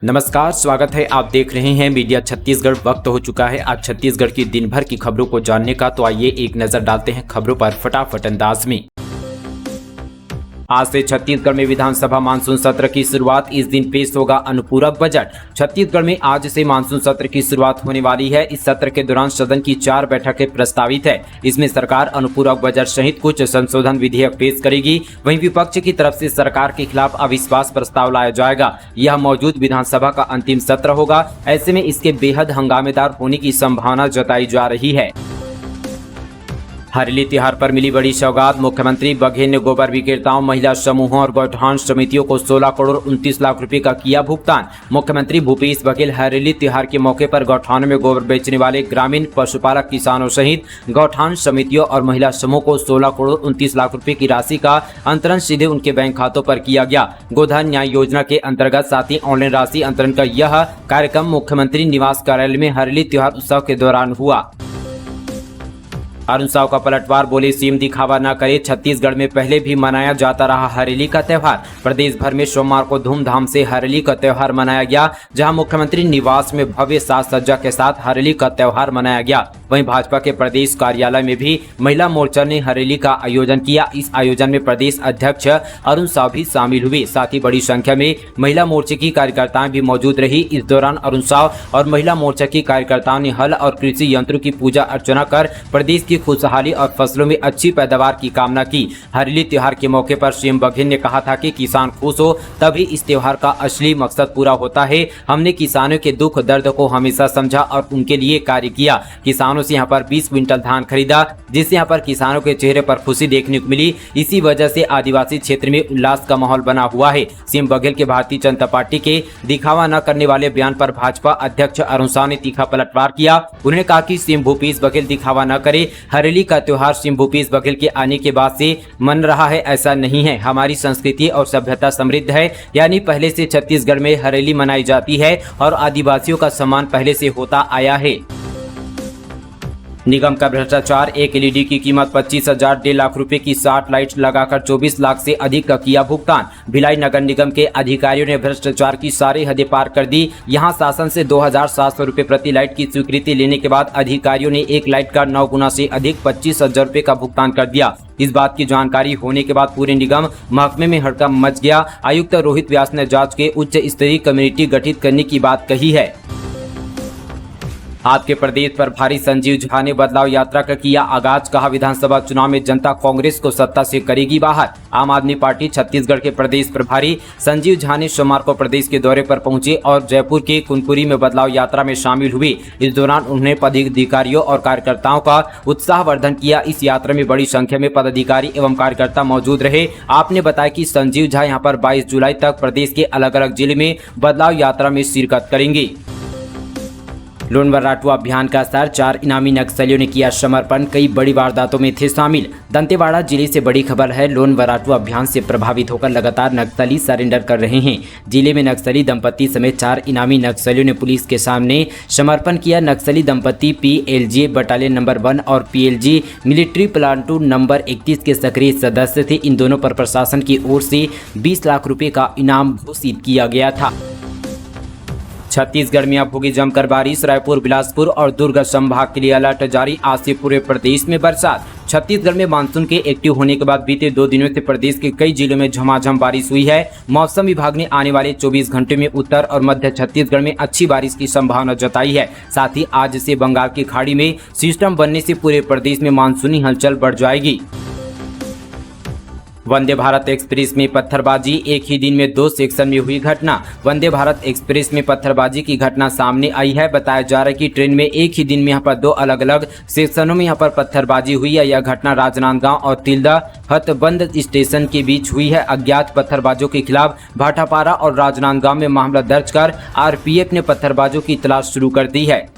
नमस्कार, स्वागत है। आप देख रहे हैं मीडिया छत्तीसगढ़। वक्त हो चुका है आज छत्तीसगढ़ की दिन भर की खबरों को जानने का, तो आइए एक नजर डालते हैं खबरों पर फटाफट अंदाज में। आज से छत्तीसगढ़ में विधानसभा मानसून सत्र की शुरुआत। इस दिन पेश होगा अनुपूरक बजट। छत्तीसगढ़ में आज से मानसून सत्र की शुरुआत होने वाली है। इस सत्र के दौरान सदन की 4 बैठकें प्रस्तावित है। इसमें सरकार अनुपूरक बजट सहित कुछ संशोधन विधेयक पेश करेगी। वहीं विपक्ष की तरफ से सरकार के खिलाफ अविश्वास प्रस्ताव लाया जाएगा। यह मौजूद विधानसभा का अंतिम सत्र होगा। ऐसे में इसके बेहद हंगामेदार होने की संभावना जताई जा रही है। हरेली त्योहार पर मिली बड़ी सौगात। मुख्यमंत्री बघेल ने गोबर विक्रेताओं, महिला समूहों और गौठान समितियों को 16 करोड़ 29 लाख रुपए का किया भुगतान। मुख्यमंत्री भूपेश बघेल हरेली त्योहार के मौके पर गौठानों में गोबर बेचने वाले ग्रामीण पशुपालक किसानों सहित गौठान समितियों और महिला समूह को 16 करोड़ 29 लाख रुपए की राशि का अंतरण सीधे उनके बैंक खातों पर किया गया। गोधन न्याय योजना के अंतर्गत साथ ही ऑनलाइन राशि अंतरण का यह कार्यक्रम मुख्यमंत्री निवास कार्यालय में हरेली त्योहार उत्सव के दौरान हुआ। अरुण साव का पलटवार, बोले सीएम दिखावा न करे। छत्तीसगढ़ में पहले भी मनाया जाता रहा हरेली का त्योहार। प्रदेश भर में सोमवार को धूमधाम से हरेली का त्योहार मनाया गया, जहां मुख्यमंत्री निवास में भव्य साज सज्जा के साथ हरेली का त्योहार मनाया गया। वहीं भाजपा के प्रदेश कार्यालय में भी महिला मोर्चा ने हरेली का आयोजन किया। इस आयोजन में प्रदेश अध्यक्ष अरुण साव भी शामिल हुए। साथ ही बड़ी संख्या में महिला मोर्चे की कार्यकर्ताएं भी मौजूद रही। इस दौरान अरुण साव और महिला मोर्चा की कार्यकर्ताओं ने हल और कृषि यंत्रों की पूजा अर्चना कर प्रदेश की खुशहाली और फसलों में अच्छी पैदावार की कामना की। हरेली त्योहार के मौके पर सीएम बघेल ने कहा था कि किसान खुश हो तभी इस त्योहार का असली मकसद पूरा होता है। हमने किसानों के दुख दर्द को हमेशा समझा और उनके लिए कार्य किया। किसानों से यहाँ पर 20 क्विंटल धान खरीदा, जिससे यहाँ पर किसानों के चेहरे पर खुशी देखने को मिली। इसी वजह से आदिवासी क्षेत्र में उल्लास का माहौल बना हुआ है। सीएम बघेल के भारतीय जनता पार्टी के दिखावा न करने वाले बयान पर भाजपा अध्यक्ष अरुण साव ने तीखा पलटवार किया। उन्होंने कहा कि सीएम भूपेश बघेल दिखावा न करे। हरेली का त्योहार सीएम भूपेश बघेल के आने के बाद से मन रहा है, ऐसा नहीं है। हमारी संस्कृति और सभ्यता समृद्ध है, यानी पहले से छत्तीसगढ़ में हरेली मनाई जाती है और आदिवासियों का सम्मान पहले से होता आया है। निगम का भ्रष्टाचार, एक एलईडी की कीमत 25,000, 1.5 लाख रुपए की 60 लाइट लगाकर 24 लाख से अधिक का किया भुगतान। भिलाई नगर निगम के अधिकारियों ने भ्रष्टाचार की सारी हदें पार कर दी। यहां शासन से 2,700 रुपए प्रति लाइट की स्वीकृति लेने के बाद अधिकारियों ने एक लाइट का 9 गुना से अधिक 25,000 रुपए का भुगतान कर दिया। इस बात की जानकारी होने के बाद पूरे निगम महकमे में हड़कंप मच गया। आयुक्त रोहित व्यास ने जांच के उच्च स्तरीय कमेटी गठित करने की बात कही है। आपके प्रदेश पर भारी, संजीव झा ने बदलाव यात्रा का किया आगाज। कहा विधानसभा चुनाव में जनता कांग्रेस को सत्ता से करेगी बाहर। आम आदमी पार्टी छत्तीसगढ़ के प्रदेश प्रभारी संजीव झा ने सोमवार को प्रदेश के दौरे पर पहुंचे और जयपुर के कुनकुरी में बदलाव यात्रा में शामिल हुए। इस दौरान उन्होंने पदाधिकारियों और कार्यकर्ताओं का उत्साहवर्धन किया। इस यात्रा में बड़ी संख्या में पदाधिकारी एवं कार्यकर्ता मौजूद रहे। आपने बताया कि संजीव झा यहाँ पर 22 जुलाई तक प्रदेश के अलग अलग जिले में बदलाव यात्रा में शिरकत करेंगे। लोन वर्राटू अभियान का असर, 4 इनामी नक्सलियों ने किया समर्पण, कई बड़ी वारदातों में थे शामिल। दंतेवाड़ा जिले से बड़ी खबर है। लोन वर्राटू अभियान से प्रभावित होकर लगातार नक्सली सरेंडर कर रहे हैं। जिले में नक्सली दंपति समेत 4 इनामी नक्सलियों ने पुलिस के सामने समर्पण किया। नक्सली दंपति पीएलजी बटालियन नंबर 1 और पीएलजी मिलिट्री प्लाटून नंबर 31 के सक्रिय सदस्य थे। इन दोनों पर प्रशासन की ओर से 20 लाख रुपए का इनाम घोषित किया गया था। छत्तीसगढ़ में अब होगी जमकर बारिश। रायपुर, बिलासपुर और दुर्ग संभाग के लिए अलर्ट जारी। आज से पूरे प्रदेश में बरसात। छत्तीसगढ़ में मानसून के एक्टिव होने के बाद बीते 2 दिनों से प्रदेश के कई जिलों में झमाझम बारिश हुई है। मौसम विभाग ने आने वाले 24 घंटे में उत्तर और मध्य छत्तीसगढ़ में अच्छी बारिश की संभावना जताई है। साथ ही आज से बंगाल की खाड़ी में सिस्टम बनने से पूरे प्रदेश में मानसूनी हलचल बढ़ जाएगी। वंदे भारत एक्सप्रेस में पत्थरबाजी, एक ही दिन में 2 सेक्शन में हुई घटना। वंदे भारत एक्सप्रेस में पत्थरबाजी की घटना सामने आई है। बताया जा रहा है कि ट्रेन में एक ही दिन में यहाँ पर 2 अलग अलग सेक्शनों में यहाँ पर पत्थरबाजी हुई है। यह घटना राजनांदगांव और तिल्दा हथबंद स्टेशन के बीच हुई है। अज्ञात पत्थरबाजों के खिलाफ भाटापारा और राजनांदगांव में मामला दर्ज कर आरपीएफ ने पत्थरबाजों की तलाश शुरू कर दी है।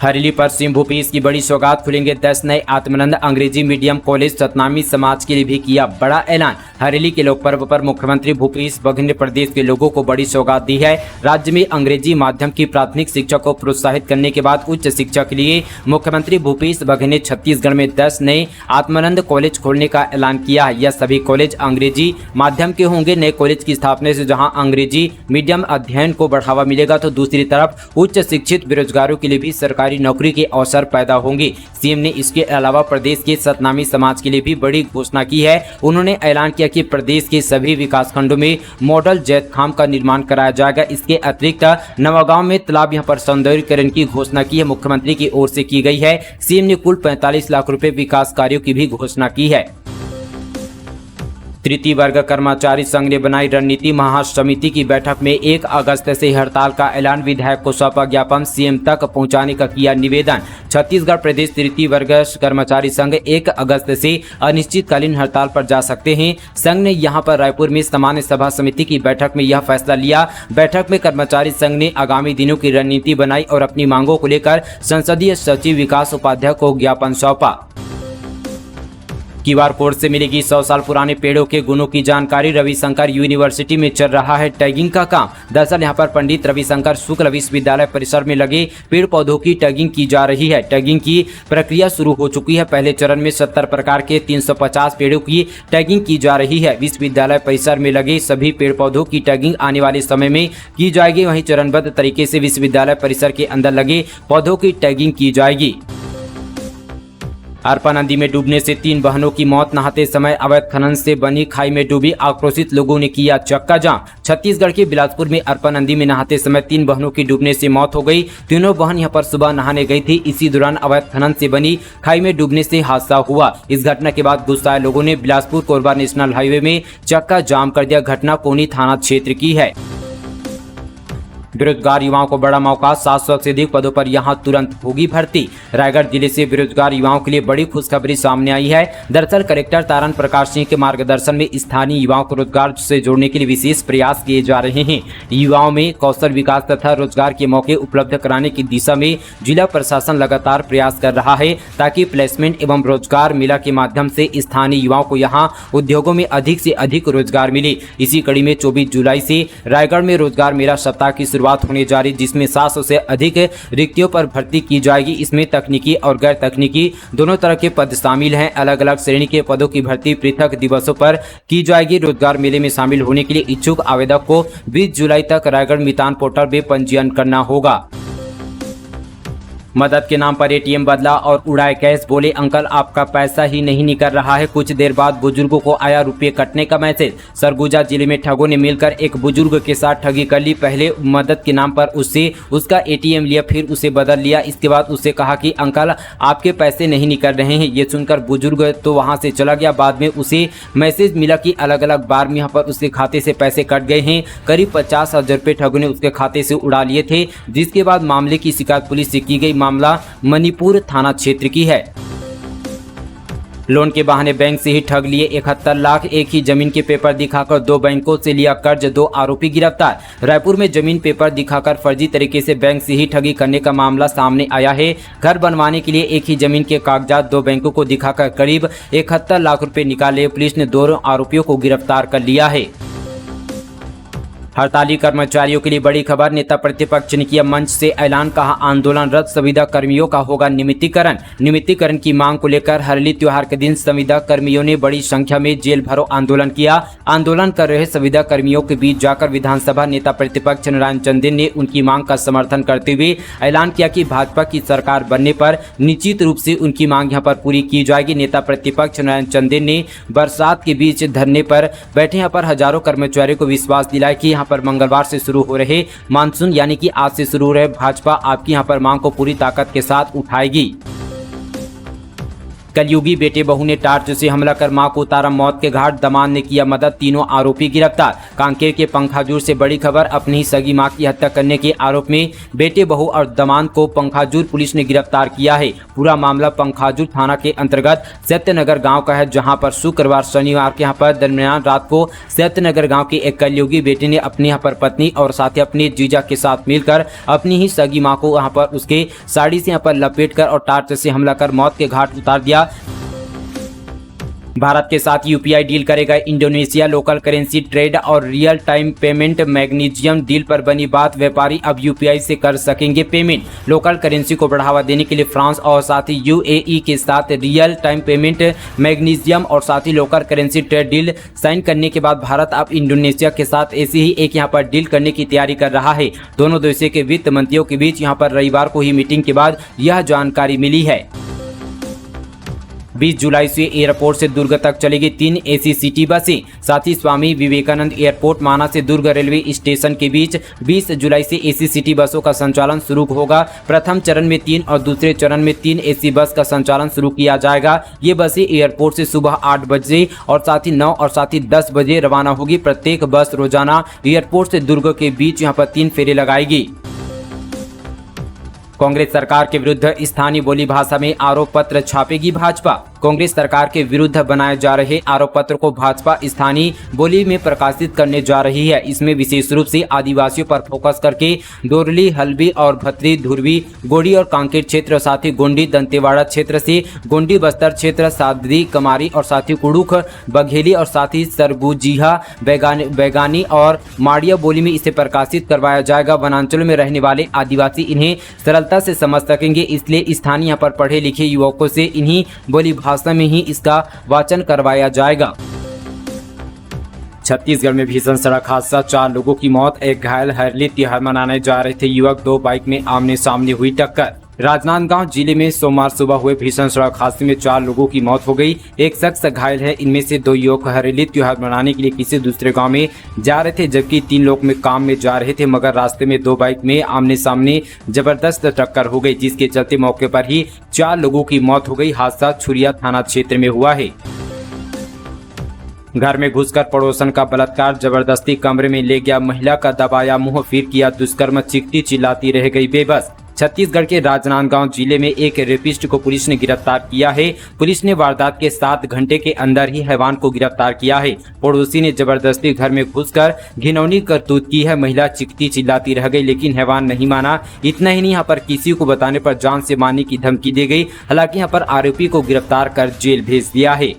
हरेली पर सीएम भूपेश की बड़ी सौगात, खुलेंगे 10 नए आत्मानंद अंग्रेजी मीडियम कॉलेज। सतनामी समाज के लिए भी किया बड़ा ऐलान। हरेली के लोक पर्व पर मुख्यमंत्री भूपेश बघेल ने प्रदेश के लोगों को बड़ी सौगात दी है। राज्य में अंग्रेजी माध्यम की प्राथमिक शिक्षा को प्रोत्साहित करने के बाद उच्च शिक्षा के लिए मुख्यमंत्री भूपेश बघेल ने छत्तीसगढ़ में 10 नए आत्मानंद कॉलेज खोलने का ऐलान किया है। यह सभी कॉलेज अंग्रेजी माध्यम के होंगे। नए कॉलेज की स्थापना से जहां अंग्रेजी मीडियम अध्ययन को बढ़ावा मिलेगा, तो दूसरी तरफ उच्च शिक्षित बेरोजगारों के लिए भी सरकारी नौकरी के अवसर पैदा होंगे। सीएम ने इसके अलावा प्रदेश के सतनामी समाज के लिए भी बड़ी घोषणा की है। उन्होंने ऐलान किया कि प्रदेश के सभी विकासखंडों में मॉडल जैतखाम का निर्माण कराया जाएगा। इसके अतिरिक्त नवागांव में तालाब यहां पर सौंदर्यीकरण की घोषणा की है, मुख्यमंत्री की ओर से की गई है। सीएम ने कुल 45 लाख रुपए विकास कार्यों की भी घोषणा की है। तृतीय वर्ग कर्मचारी संघ ने बनाई रणनीति। महासमिति की बैठक में 1 अगस्त से हड़ताल का ऐलान, विधायक को सौंपा ज्ञापन, सीएम तक पहुंचाने का किया निवेदन। छत्तीसगढ़ प्रदेश तृतीय वर्ग कर्मचारी संघ 1 अगस्त से अनिश्चितकालीन हड़ताल पर जा सकते हैं। संघ ने यहां पर रायपुर में सामान्य सभा समिति की बैठक में यह फैसला लिया। बैठक में कर्मचारी संघ ने आगामी दिनों की रणनीति बनाई और अपनी मांगों को लेकर संसदीय सचिव विकास उपाध्याय को ज्ञापन सौंपा। क्यूआर कोड से मिलेगी 100 साल पुराने पेड़ों के गुणों की जानकारी। रविशंकर यूनिवर्सिटी में चल रहा है टैगिंग का काम। दरअसल यहां पर पंडित रविशंकर शुक्ल विश्वविद्यालय परिसर में लगे पेड़ पौधों की टैगिंग की जा रही है। टैगिंग की प्रक्रिया शुरू हो चुकी है। पहले चरण में 70 प्रकार के 350 पेड़ों की टैगिंग की जा रही है। विश्वविद्यालय परिसर में लगे सभी पेड़ पौधों की टैगिंग आने वाले समय में की जाएगी। वहीं चरणबद्ध तरीके से विश्वविद्यालय परिसर के अंदर लगे पौधों की टैगिंग की जाएगी। अरपा नदी में डूबने से 3 बहनों की मौत। नहाते समय अवैध खनन से बनी खाई में डूबी, आक्रोशित लोगों ने किया चक्का जाम। छत्तीसगढ़ के बिलासपुर में अरपा नदी में नहाते समय 3 बहनों की डूबने से मौत हो गई। तीनों बहन यहां पर सुबह नहाने गई थी। इसी दौरान अवैध खनन से बनी खाई में डूबने से हादसा हुआ। इस घटना के बाद गुस्साए लोगों ने बिलासपुर कोरबा नेशनल हाईवे में चक्का जाम कर दिया। घटना कोनी थाना क्षेत्र की है। बेरोजगार युवाओं को बड़ा मौका, 700 से अधिक पदों पर यहां तुरंत होगी भर्ती। रायगढ़ जिले से बेरोजगार युवाओं के लिए बड़ी खुशखबरी सामने आई है। दरअसल कलेक्टर तारण प्रकाश सिंह के मार्गदर्शन में स्थानीय युवाओं को रोजगार से जोड़ने के लिए विशेष प्रयास किए जा रहे हैं। युवाओं में कौशल विकास तथा रोजगार के मौके उपलब्ध कराने की दिशा में जिला प्रशासन लगातार प्रयास कर रहा है, ताकि प्लेसमेंट एवं रोजगार मेला के माध्यम से स्थानीय युवाओं को यहाँ उद्योगों में अधिक से अधिक रोजगार मिले। इसी कड़ी में 24 जुलाई से रायगढ़ में रोजगार मेला सप्ताह की शुरुआत होने जा रही, जिसमें 700 से अधिक रिक्तियों पर भर्ती की जाएगी। इसमें तकनीकी और गैर तकनीकी दोनों तरह के पद शामिल हैं। अलग अलग श्रेणी के पदों की भर्ती पृथक दिवसों पर की जाएगी। रोजगार मेले में शामिल होने के लिए इच्छुक आवेदक को 20 जुलाई तक रायगढ़ मितान पोर्टल में पंजीयन करना होगा। मदद के नाम पर एटीएम बदला और उड़ाए कैश, बोले अंकल आपका पैसा ही नहीं निकल रहा है। कुछ देर बाद बुजुर्गों को आया रुपये कटने का मैसेज। सरगुजा जिले में ठगों ने मिलकर एक बुजुर्ग के साथ ठगी कर ली। पहले मदद के नाम पर उससे उसका एटीएम लिया, फिर उसे बदल लिया। इसके बाद उससे कहा कि अंकल आपके पैसे नहीं निकल रहे हैं। ये सुनकर बुजुर्ग तो वहां से चला गया। बाद में उसे मैसेज मिला कि अलग अलग बार में यहाँ पर उसके खाते से पैसे कट गए हैं। करीब 50,000 रुपये ठगों ने उसके खाते से उड़ा लिए थे, जिसके बाद मामले की शिकायत पुलिस से की गई। मामला मणिपुर थाना क्षेत्र की है। लोन के बहाने बैंक से ही ठग लिए 71 लाख। एक ही जमीन के पेपर दिखाकर 2 बैंकों से लिया कर्ज, 2 आरोपी गिरफ्तार। रायपुर में जमीन पेपर दिखाकर फर्जी तरीके से बैंक से ही ठगी करने का मामला सामने आया है। घर बनवाने के लिए एक ही जमीन के कागजात 2 बैंकों को दिखाकर करीब 71 लाख रुपए निकाले। पुलिस ने 2 आरोपियों को गिरफ्तार कर लिया है। हड़ताली कर्मचारियों के लिए बड़ी खबर। नेता प्रतिपक्ष ने किया मंच से ऐलान, कहा आंदोलनरत संविदा कर्मियों का होगा नियमितीकरण। नियमितीकरण की मांग को लेकर हरेली त्योहार के दिन संविदा कर्मियों ने बड़ी संख्या में जेल भरो आंदोलन किया। आंदोलन कर रहे संविदा कर्मियों के बीच जाकर विधानसभा नेता प्रतिपक्ष नारायण चंदेल ने उनकी मांग का समर्थन करते हुए ऐलान किया कि भाजपा की सरकार बनने पर निश्चित रूप से उनकी मांग यहाँ पर पूरी की जाएगी। नेता प्रतिपक्ष नारायण चंदेल ने बरसात के बीच धरने पर बैठे यहाँ पर हजारों कर्मचारियों को विश्वास दिलाया कि यहाँ पर मंगलवार से शुरू हो रहे मानसून यानी कि आज से शुरू हो रहे भाजपा आपकी यहाँ पर मांग को पूरी ताकत के साथ उठाएगी। कलयुगी बेटे बहू ने टार्च से हमला कर मां को उतारा मौत के घाट, दामाद ने किया मदद, तीनों आरोपी गिरफ्तार। कांकेर के पंखाजूर से बड़ी खबर, अपनी ही सगी मां की हत्या करने के आरोप में बेटे बहू और दामाद को पंखाजूर पुलिस ने गिरफ्तार किया है। पूरा मामला पंखाजूर थाना के अंतर्गत सत्यनगर गांव का है, जहां पर शुक्रवार शनिवार के यहाँ पर दरमियान रात को सत्यनगर गांव के एक कलयुगी बेटे ने अपनी यहाँ पर पत्नी और साथ ही अपने जीजा के साथ मिलकर अपनी ही सगी मां को यहाँ पर उसके साड़ी से यहाँ पर लपेटकर और टार्च से हमला कर मौत के घाट उतार दिया। भारत के साथ यूपीआई डील करेगा इंडोनेशिया, लोकल करेंसी ट्रेड और real time payment magnesium deal पर बनी बात, व्यापारी अब यूपीआई से कर सकेंगे पेमेंट। लोकल करेंसी को बढ़ावा देने के लिए फ्रांस और साथ ही यूएई के साथ रियल टाइम पेमेंट मैग्नीशियम और साथ ही local currency trade deal sign करने के बाद भारत अब इंडोनेशिया के साथ ऐसी ही एक यहाँ पर डील करने की तैयारी कर रहा है। दोनों देशों के वित्त मंत्रियों के बीच यहाँ पर रविवार को ही मीटिंग के बाद यह जानकारी मिली है। 20 जुलाई से एयरपोर्ट से दुर्ग तक चलेगी 3 एसी सिटी बसें। साथ ही स्वामी विवेकानंद एयरपोर्ट माना से दुर्ग रेलवे स्टेशन के बीच 20 जुलाई से एसी सिटी बसों का संचालन शुरू होगा। प्रथम चरण में 3 और दूसरे चरण में 3 एसी बस का संचालन शुरू किया जाएगा। ये बसें एयरपोर्ट से सुबह 8 बजे और साथ ही 9 और साथ ही 10 बजे रवाना होगी। प्रत्येक बस रोजाना एयरपोर्ट से दुर्ग के बीच यहाँ पर 3 फेरे लगाएगी। कांग्रेस सरकार के विरुद्ध स्थानीय बोली भाषा में आरोप पत्र छापेगी भाजपा। कांग्रेस सरकार के विरुद्ध बनाए जा रहे आरोप पत्र को भाजपा स्थानीय बोली में प्रकाशित करने जा रही है। इसमें विशेष रूप से आदिवासियों पर फोकस करके दोरली, हल्बी और भतरी, धुरवी, गोड़ी और कांकेर क्षेत्र, साथ ही गोंडी, दंतेवाड़ा क्षेत्र से गोंडी बस्तर क्षेत्र, सादरी, कमारी और साथ ही कुड़ुख, बघेली और साथ ही सरगुजिहा, बैगानी और माड़िया बोली में इसे प्रकाशित करवाया जाएगा। वनांचलों में रहने वाले आदिवासी इन्हें सरलता से समझ सकेंगे, इसलिए स्थानीय यहाँ पर पढ़े लिखे युवकों से इन्हीं बोली भाषा में ही इसका वाचन करवाया जाएगा। छत्तीसगढ़ में भीषण सड़क हादसा, 4 लोगों की मौत, एक घायल। हरली त्योहार मनाने जा रहे थे युवक, 2 बाइक में आमने सामने हुई टक्कर। राजनांदगांव जिले में सोमवार सुबह हुए भीषण सड़क हादसे में 4 लोगों की मौत हो गई। एक शख्स घायल है। इनमें से 2 युवक हरेली त्योहार मनाने के लिए किसी दूसरे गांव में जा रहे थे, जबकि 3 लोग में काम में जा रहे थे, मगर रास्ते में 2 बाइक में आमने सामने जबरदस्त टक्कर हो गई, जिसके चलते मौके पर ही 4 लोगों की मौत हो गई। हादसा छुरिया थाना क्षेत्र में हुआ है। घर में घुसकर पड़ोसन का बलात्कार, जबरदस्ती कमरे में ले गया महिला का दबाया मुंह, फिर किया दुष्कर्म, चीखती चिल्लाती रह गई बेबस। छत्तीसगढ़ के राजनांदगांव जिले में एक रेपिस्ट को पुलिस ने गिरफ्तार किया है। पुलिस ने वारदात के 7 घंटे के अंदर ही हैवान को गिरफ्तार किया है। पड़ोसी ने जबरदस्ती घर में घुसकर घिनौनी करतूत की है। महिला चिखती चिल्लाती रह गई, लेकिन हैवान नहीं माना। इतना ही नहीं, यहाँ पर किसी को बताने पर जान से मारने की धमकी दी गई। हालांकि यहाँ पर आरोपी को गिरफ्तार कर जेल भेज दिया है।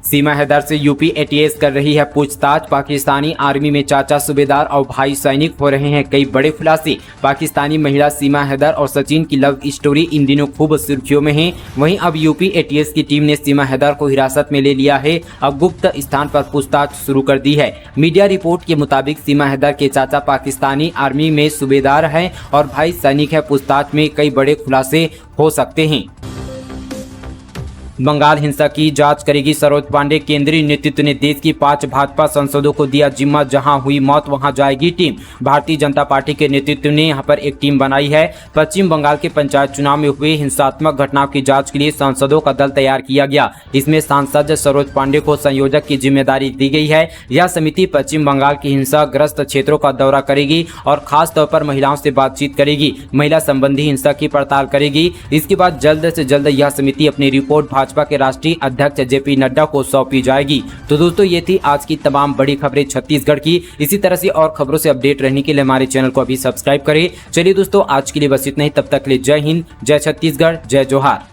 सीमा हैदर से यूपी एटीएस कर रही है पूछताछ। पाकिस्तानी आर्मी में चाचा सूबेदार और भाई सैनिक हो रहे हैं कई बड़े खुलासे। पाकिस्तानी महिला सीमा हैदर और सचिन की लव स्टोरी इन दिनों खूब सुर्खियों में है। वहीं अब यूपी एटीएस की टीम ने सीमा हैदर को हिरासत में ले लिया है। अब गुप्त स्थान पर पूछताछ शुरू कर दी है। मीडिया रिपोर्ट के मुताबिक सीमा हैदर के चाचा पाकिस्तानी आर्मी में सूबेदार है और भाई सैनिक है। पूछताछ में कई बड़े खुलासे हो सकते हैं। बंगाल हिंसा की जांच करेगी सरोज पांडे। केंद्रीय नेतृत्व ने देश की 5 भाजपा सांसदों को दिया जिम्मा, जहां हुई मौत वहां जाएगी टीम। भारतीय जनता पार्टी के नेतृत्व ने यहां पर एक टीम बनाई है। पश्चिम बंगाल के पंचायत चुनाव में हुए हिंसात्मक घटनाओं की जांच के लिए सांसदों का दल तैयार किया गया। इसमें सांसद सरोज पांडे को संयोजक की जिम्मेदारी दी गई है। यह समिति पश्चिम बंगाल की हिंसा ग्रस्त क्षेत्रों का दौरा करेगी और खास तौर पर महिलाओं से बातचीत करेगी, महिला संबंधी हिंसा की पड़ताल करेगी। इसके बाद जल्द से जल्द यह समिति अपनी रिपोर्ट भाजपा के राष्ट्रीय अध्यक्ष जेपी नड्डा को सौंपी जाएगी। तो दोस्तों, ये थी आज की तमाम बड़ी खबरें छत्तीसगढ़ की। इसी तरह से और खबरों से अपडेट रहने के लिए हमारे चैनल को अभी सब्सक्राइब करें। चलिए दोस्तों, आज के लिए बस इतना ही। तब तक के लिए जय हिंद, जय छत्तीसगढ़, जय जोहार।